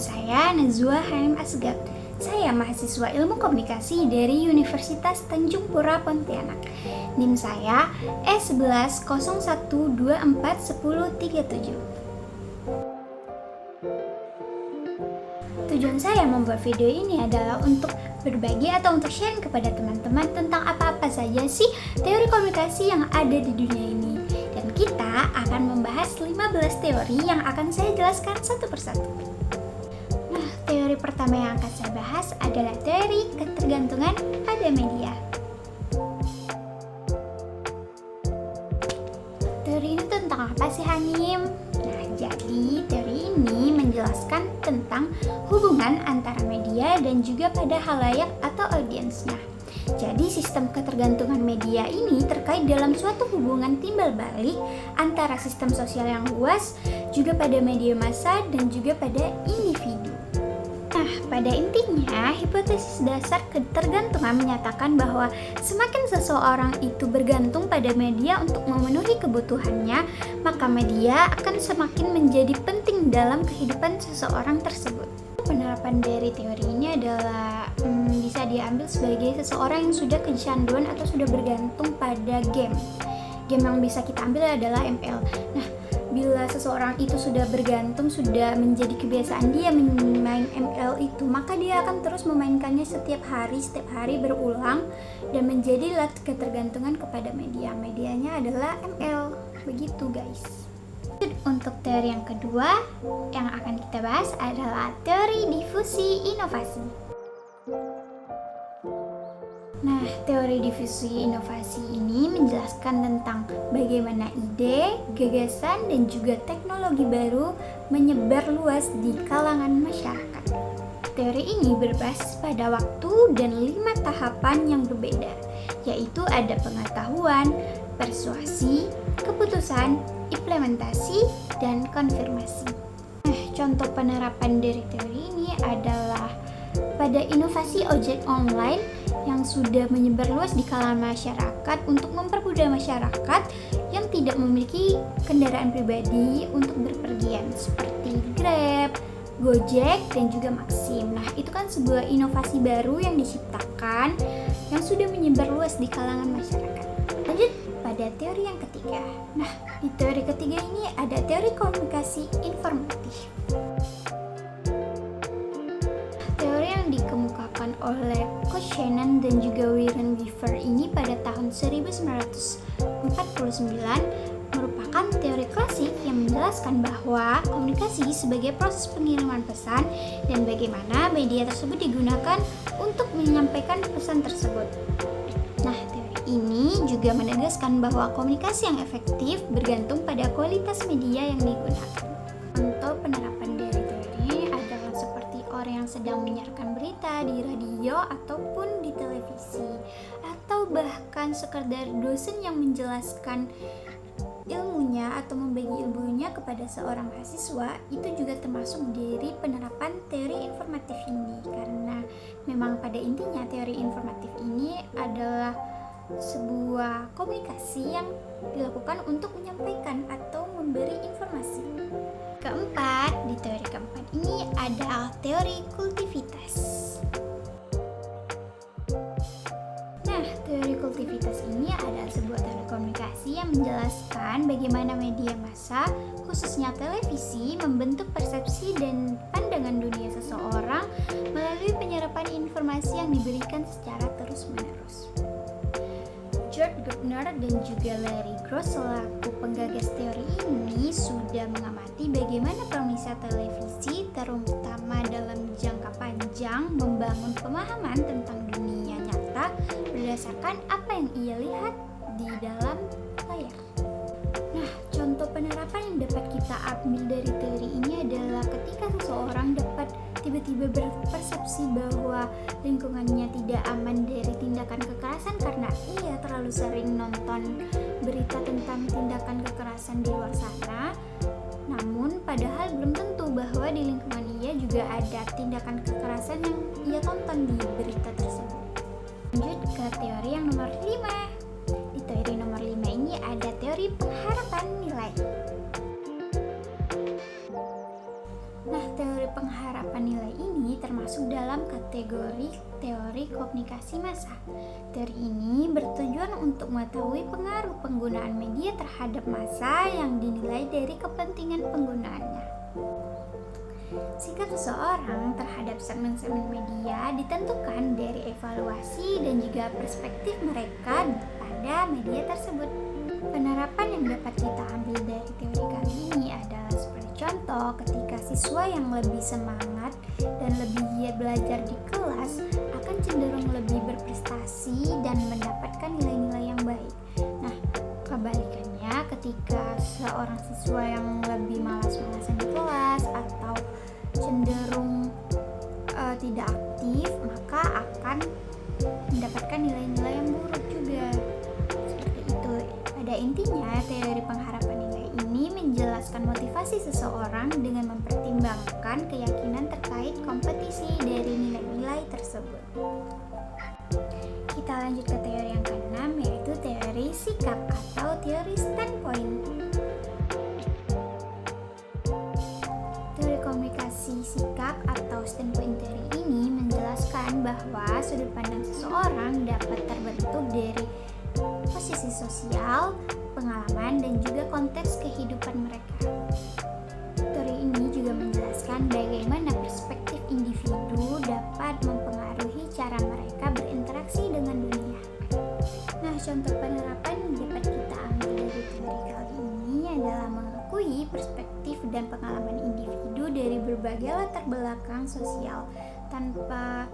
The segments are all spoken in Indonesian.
saya Nazwa Hanim Asgab. Saya mahasiswa Ilmu Komunikasi dari Universitas Tanjung Pura Pontianak. NIM saya E1101241037. Tujuan saya membuat video ini adalah untuk berbagi atau untuk sharing kepada teman-teman tentang apa-apa saja sih teori komunikasi yang ada di dunia ini. Dan kita akan membahas 15 teori yang akan saya jelaskan satu persatu. Nah, teori pertama yang akan saya bahas adalah teori ketergantungan pada media. Teori ini tentang apa sih, Hanim? Nah, jadi teori ini menjelaskan tentang hubungan antara media dan juga pada halayak atau audiensnya. Jadi sistem ketergantungan media ini terkait dalam suatu hubungan timbal balik antara sistem sosial yang luas, juga pada media massa dan juga pada individu. Nah, pada intinya, hipotesis dasar ketergantungan menyatakan bahwa semakin seseorang itu bergantung pada media untuk memenuhi kebutuhannya, maka media akan semakin menjadi penting dalam kehidupan seseorang tersebut. Penerapan dari teori ini adalah bisa diambil sebagai seseorang yang sudah kecanduan atau sudah bergantung pada game. Game yang bisa kita ambil adalah ML. Nah, bila seseorang itu sudah bergantung, sudah menjadi kebiasaan dia main ML itu, maka dia akan terus memainkannya setiap hari berulang dan menjadilah ketergantungan kepada media. Medianya adalah ML. Begitu, guys. Untuk teori yang kedua yang akan kita bahas adalah teori difusi inovasi. Nah, teori difusi inovasi ini menjelaskan tentang bagaimana ide, gagasan, dan juga teknologi baru menyebar luas di kalangan masyarakat. Teori ini berbasis pada waktu dan 5 tahapan yang berbeda, yaitu ada pengetahuan, persuasi, keputusan, implementasi, dan konfirmasi. Nah, contoh penerapan dari teori ini adalah pada inovasi ojek online yang sudah menyebar luas di kalangan masyarakat untuk mempermudah masyarakat yang tidak memiliki kendaraan pribadi untuk berpergian seperti Grab, Gojek, dan juga Maxim. Nah, itu kan sebuah inovasi baru yang diciptakan yang sudah menyebar luas di kalangan masyarakat. Lanjut pada teori yang ketiga. Nah, di teori ketiga ini ada teori komunikasi informatif. Teori yang dikemukakan oleh Coach Shannon dan juga Warren Weaver ini pada tahun 1949 merupakan teori klasik yang menjelaskan bahwa komunikasi sebagai proses pengiriman pesan dan bagaimana media tersebut digunakan untuk menyampaikan pesan tersebut. Nah, teori ini juga menegaskan bahwa komunikasi yang efektif bergantung pada kualitas media yang digunakan. Untuk penerapan dari teori ini adalah seperti orang yang sedang menyiarkan berita di radio ataupun di televisi, atau bahkan sekedar dosen yang menjelaskan ilmunya atau membagi ilmunya kepada seorang mahasiswa, itu juga termasuk dari penerapan teori informatif ini, karena memang pada intinya teori informatif ini adalah sebuah komunikasi yang dilakukan untuk menyampaikan atau memberi informasi. Keempat, di teori keempat ini ada teori kultivitas. Nah, teori kultivitas ini adalah sebuah teori komunikasi yang menjelaskan bagaimana media massa, khususnya televisi, membentuk persepsi dan pandangan dunia seseorang melalui penyerapan informasi yang diberikan secara terus-menerus. George Gardner dan juga Larry Gross selaku penggagas teori ini sudah mengamati bagaimana pemirsa televisi terutama dalam jangka panjang membangun pemahaman tentang dunia nyata berdasarkan apa yang ia lihat di dalam layar. Nah, contoh penerapan yang dapat kita ambil dari teori ini adalah ketika seseorang dapat tiba-tiba berpersepsi bahwa lingkungannya tidak aman dari tindakan kekerasan karena ia terlalu sering nonton berita tentang tindakan kekerasan di luar sana. Namun padahal belum tentu bahwa di lingkungan ia juga ada tindakan kekerasan yang ia tonton di berita tersebut. Lanjut ke teori yang nomor 5. Di teori nomor 5 ini ada teori pengharapan nilai. Nah, teori pengharapan nilai ini termasuk dalam kategori teori komunikasi massa. Teori ini bertujuan untuk mengetahui pengaruh penggunaan media terhadap massa yang dinilai dari kepentingan penggunaannya. Sikap seseorang terhadap segmen-segmen media ditentukan dari evaluasi dan juga perspektif mereka pada media tersebut. Penerapan yang dapat kita ambil dari teori kali ini adalah seperti contoh ketika siswa yang lebih semangat dan lebih giat belajar di kelas akan cenderung lebih berprestasi dan mendapatkan nilai-nilai yang baik. Nah, kebalikannya ketika seorang siswa yang lebih malas-malasan di kelas atau cenderung tidak aktif, maka akan mendapatkan nilai-nilai yang buruk juga. Seperti itu. Pada intinya, teori pengharapan nilai ini menjelaskan motivasi seseorang dengan mempertimbangkan keyakinan terkait kompetisi dari nilai-nilai tersebut. Kita lanjut ke teori yang keenam, yaitu teori sikap atau teori standpoint. Teori komunikasi sikap atau standpoint teori ini menjelaskan bahwa sudut pandang seseorang dapat terbentuk dari posisi sosial, pengalaman, dan juga konteks kehidupan mereka. Teori ini juga menjelaskan bagaimana perspektif individu dapat mempengaruhi cara mereka berinteraksi dengan dunia. Nah, contoh penerapan yang dapat kita ambil dari teori kali ini adalah mengakui perspektif dan pengalaman individu dari berbagai latar belakang sosial tanpa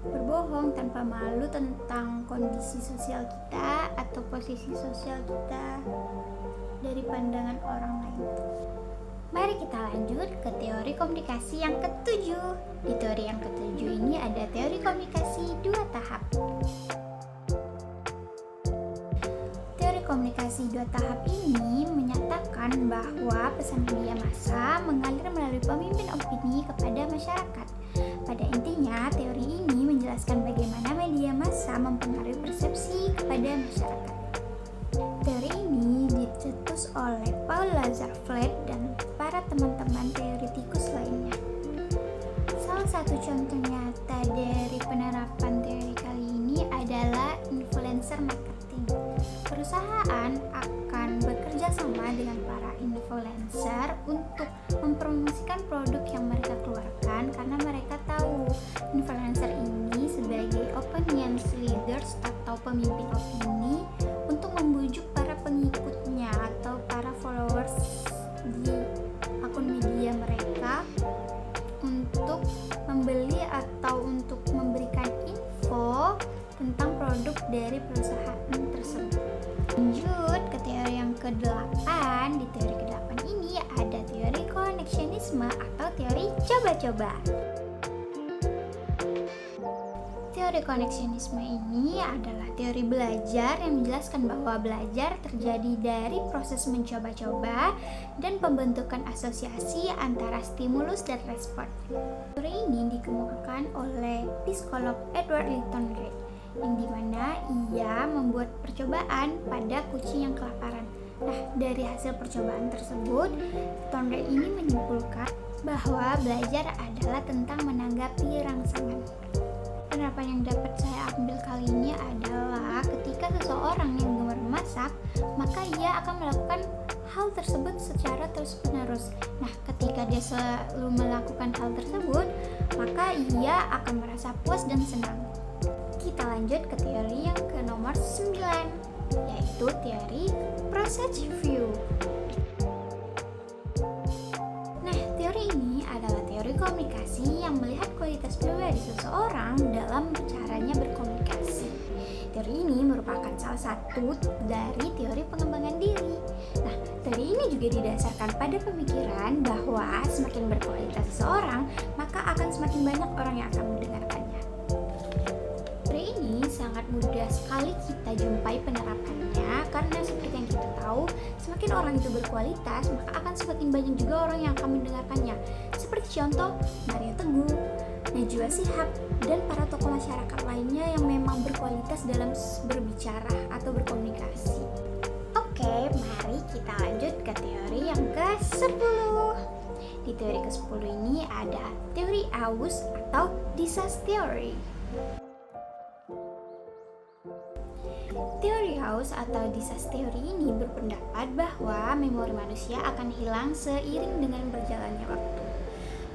berbohong, tanpa malu tentang kondisi sosial kita atau posisi sosial kita dari pandangan orang lain. Mari kita lanjut ke teori komunikasi yang ketujuh. Di teori yang ketujuh ini ada teori komunikasi dua tahap. Teori komunikasi dua tahap ini menyatakan bahwa pesan media massa mengalir melalui pemimpin opini kepada masyarakat. Pada intinya, teori ini menjelaskan bagaimana media massa mempengaruhi persepsi kepada masyarakat. Teori ini dicetus oleh Paul Lazarsfeld dan para teman-teman teoretikus lainnya. Salah satu contoh nyata dari penerapan teori kali ini adalah influencer marketing. Perusahaan akan bekerja sama dengan para influencer untuk mempromosikan produk yang mereka keluarkan karena mereka tahu influencer ini sebagai opinion leaders atau pemimpin opini untuk membujuk para pengikutnya atau para followers di akun media mereka untuk membeli atau untuk memberikan info tentang produk dari perusahaan tersebut. Lanjut ke teori yang ke-8. Di teori ke-8 ini ada teori koneksionisme atau teori coba-coba. Teori koneksionisme ini adalah teori belajar yang menjelaskan bahwa belajar terjadi dari proses mencoba-coba dan pembentukan asosiasi antara stimulus dan respon. Teori ini dikemukakan oleh psikolog Edward Linton Gray, yang dimana ia membuat percobaan pada kucing yang kelaparan. Nah, dari hasil percobaan tersebut, Thorndike ini menyimpulkan bahwa belajar adalah tentang menanggapi rangsangan. Penerapan yang dapat saya ambil kali ini adalah ketika seseorang yang gemar memasak, maka ia akan melakukan hal tersebut secara terus-menerus. Nah, ketika dia selalu melakukan hal tersebut, maka ia akan merasa puas dan senang. Kita lanjut ke teori yang ke nomor 9, yaitu teori process view. Nah, teori ini adalah teori komunikasi yang melihat kualitas pribadi seseorang dalam caranya berkomunikasi. Teori ini merupakan salah satu dari teori pengembangan diri. Nah, teori ini juga didasarkan pada pemikiran bahwa semakin berkualitas seseorang, maka akan semakin banyak orang yang akan mendengarkannya. Teori ini sangat mudah sekali kita jumpai penerapannya karena seperti yang kita tahu, semakin orang itu berkualitas, maka akan semakin banyak juga orang yang akan mendengarkannya. Seperti contoh Mario Teguh, Najwa Shihab, dan para tokoh masyarakat lainnya yang memang berkualitas dalam berbicara atau berkomunikasi. Oke, mari kita lanjut ke teori yang ke-10. Di teori ke-10 ini ada teori AUS atau disaster theory. Teori House atau disaster theory ini berpendapat bahwa memori manusia akan hilang seiring dengan berjalannya waktu.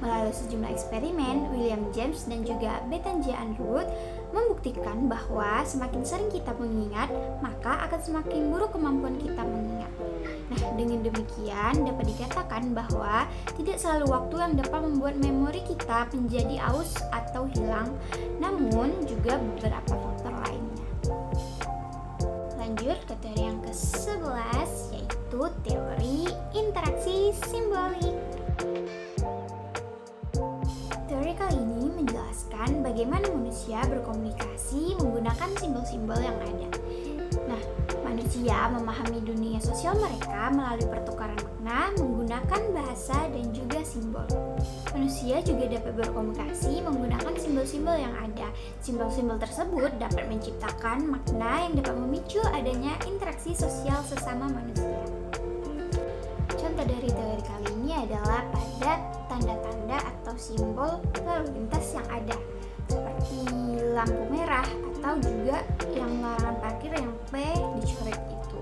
Melalui sejumlah eksperimen, William James dan juga Bethan J. Underwood membuktikan bahwa semakin sering kita mengingat, maka akan semakin buruk kemampuan kita mengingat. Nah, dengan demikian dapat dikatakan bahwa tidak selalu waktu yang dapat membuat memori kita menjadi aus atau hilang, namun juga beberapa faktor lainnya. Lanjut ke teori yang ke-11, yaitu teori interaksi simbolik. Teori kali ini menjelaskan bagaimana manusia berkomunikasi menggunakan simbol-simbol yang ada. Nah, manusia memahami dunia sosial mereka melalui pertukaran makna menggunakan bahasa dan juga simbol. Manusia juga dapat berkomunikasi menggunakan simbol-simbol yang ada. Simbol-simbol tersebut dapat menciptakan makna yang dapat memicu adanya interaksi sosial sesama manusia. Contoh dari teori kali ini adalah pada tanda-tanda atau simbol lalu lintas yang ada, seperti lampu merah atau juga yang larangan parkir yang P dicoret itu.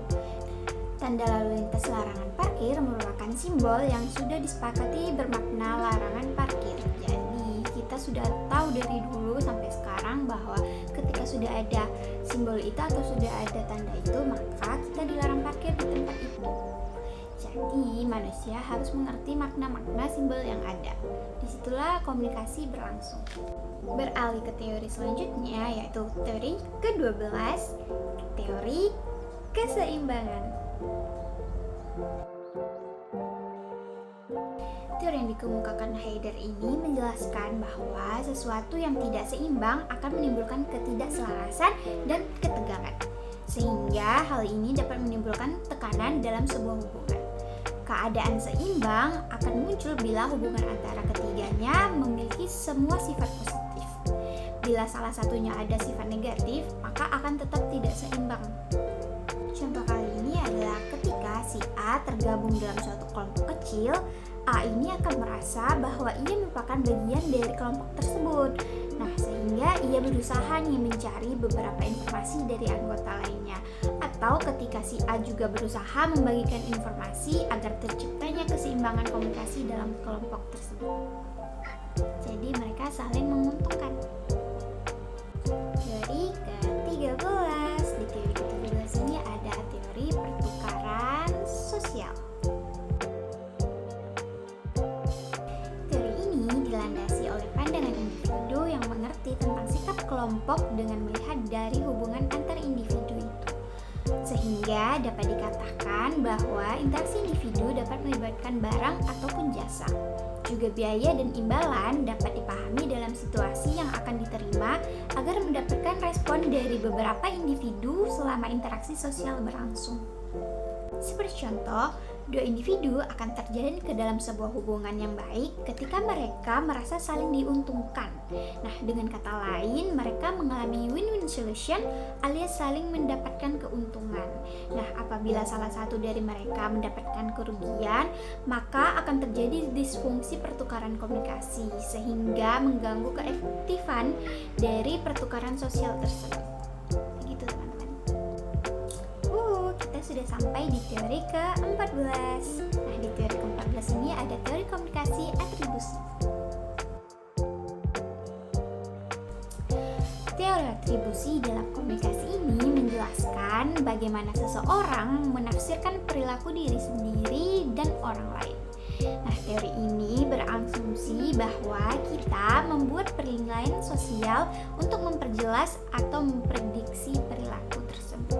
Tanda lalu lintas larangan parkir merupakan simbol yang sudah disepakati bermakna larangan parkir. Jadi kita sudah tahu dari dulu sampai sekarang bahwa ketika sudah ada simbol itu atau sudah ada tanda itu, maka kita dilarang parkir di tempat itu. Jadi manusia harus mengerti makna-makna simbol yang ada. Disitulah komunikasi berlangsung. Beralih ke teori selanjutnya, yaitu teori ke-12, teori keseimbangan. Teori yang dikemukakan Heider ini menjelaskan bahwa sesuatu yang tidak seimbang akan menimbulkan ketidakselarasan dan ketegangan, sehingga hal ini dapat menimbulkan tekanan dalam sebuah hubungan. Keadaan seimbang akan muncul bila hubungan antara ketiganya memiliki semua sifat positif. Bila salah satunya ada sifat negatif, maka akan tetap tidak seimbang. Contoh kali ini adalah ketika si A tergabung dalam suatu kelompok kecil, A ini akan merasa bahwa ia merupakan bagian dari kelompok tersebut. Nah, sehingga ia berusaha mencari beberapa informasi dari anggota lainnya. Atau ketika si A juga berusaha membagikan informasi agar terciptanya keseimbangan komunikasi dalam kelompok tersebut. Jadi mereka saling menguntungkan. Teori ke-13. Di teori ke-13 ini ada teori pertukaran sosial. Teori ini dilandasi oleh pandangan individu yang mengerti tentang sikap kelompok dengan melihat dari hubungan antar individu itu. Sehingga dapat dikatakan bahwa interaksi individu dapat melibatkan barang ataupun jasa. Juga biaya dan imbalan dapat dipahami dalam situasi yang akan diterima agar mendapatkan respon dari beberapa individu selama interaksi sosial berlangsung. Seperti contoh, dua individu akan terjalin ke dalam sebuah hubungan yang baik ketika mereka merasa saling diuntungkan. Nah, dengan kata lain, mereka mengalami win-win solution alias saling mendapatkan keuntungan. Nah, apabila salah satu dari mereka mendapatkan kerugian, maka akan terjadi disfungsi pertukaran komunikasi sehingga mengganggu keefektifan dari pertukaran sosial tersebut. Begitu, teman-teman. Kita sudah sampai di teori ke-14. Nah, di teori ke-14 ini ada teori komunikasi atribusi. Teori atribusi dalam komunikasi ini menjelaskan bagaimana seseorang menafsirkan perilaku diri sendiri dan orang lain. Nah, teori ini berasumsi bahwa kita membuat penilaian sosial untuk memperjelas atau memprediksi perilaku tersebut.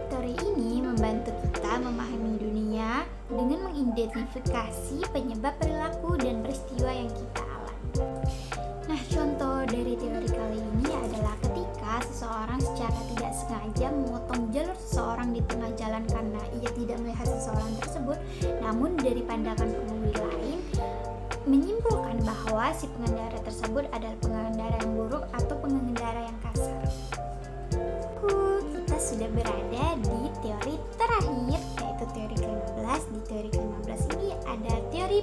Teori ini membantu kita memahami dunia dengan mengidentifikasi penyebab perilaku dan peristiwa yang kita alami. Nah, contoh dari teori kali ini adalah ketika seseorang secara tidak sengaja memotong jalur seseorang di tengah jalan karena ia tidak melihat seseorang tersebut, namun dari pandangan pengemudi lain menyimpulkan bahwa si pengendara tersebut adalah pengendara yang buruk atau pengendara yang kasar. Kita sudah berada di teori terakhir, yaitu teori ke-15. Di teori ke-15 ini ada teori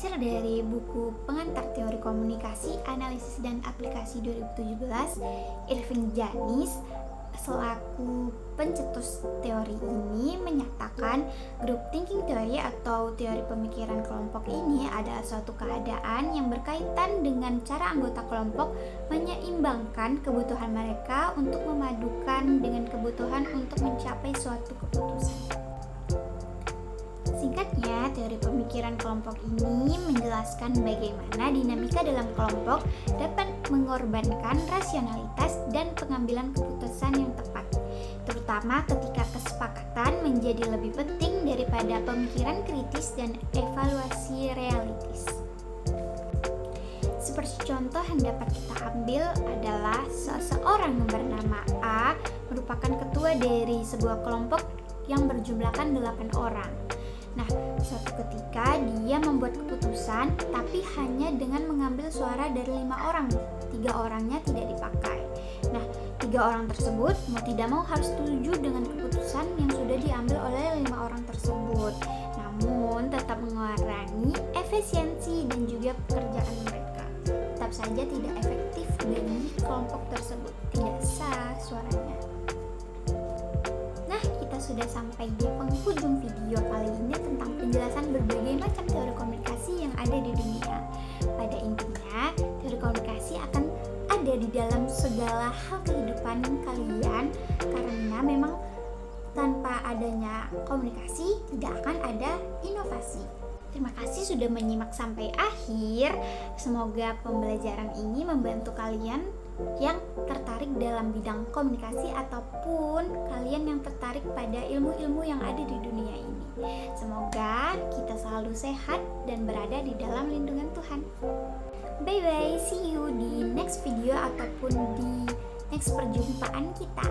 Dilansir dari buku Pengantar Teori Komunikasi, Analisis dan Aplikasi 2017, Irving Janis selaku pencetus teori ini menyatakan group thinking theory atau teori pemikiran kelompok ini adalah suatu keadaan yang berkaitan dengan cara anggota kelompok menyeimbangkan kebutuhan mereka untuk memadukan dengan kebutuhan untuk mencapai suatu keputusan. Singkatnya, teori pemikiran kelompok ini menjelaskan bagaimana dinamika dalam kelompok dapat mengorbankan rasionalitas dan pengambilan keputusan yang tepat, terutama ketika kesepakatan menjadi lebih penting daripada pemikiran kritis dan evaluasi realistis. Seperti contoh yang dapat kita ambil adalah seseorang yang bernama A merupakan ketua dari sebuah kelompok yang berjumlahkan 8 orang. Nah, suatu ketika dia membuat keputusan tapi hanya dengan mengambil suara dari 5 orang. 3 orangnya tidak dipakai. Nah, 3 orang tersebut mau tidak mau harus setuju dengan keputusan yang sudah diambil oleh 5 orang tersebut. Namun tetap mengurangi efisiensi dan juga pekerjaan mereka. Tetap saja tidak efektif bagi kelompok tersebut. Tidak sah suaranya. Sudah sampai di penghujung video kali ini tentang penjelasan berbagai macam teori komunikasi yang ada di dunia. Pada intinya, teori komunikasi akan ada di dalam segala hal kehidupan kalian karena memang tanpa adanya komunikasi tidak akan ada inovasi. Terima kasih sudah menyimak sampai akhir. Semoga pembelajaran ini membantu kalian yang tertarik dalam bidang komunikasi ataupun kalian yang tertarik pada ilmu-ilmu yang ada di dunia ini. Semoga kita selalu sehat dan berada di dalam lindungan Tuhan. Bye bye, see you di next video ataupun di next perjumpaan kita.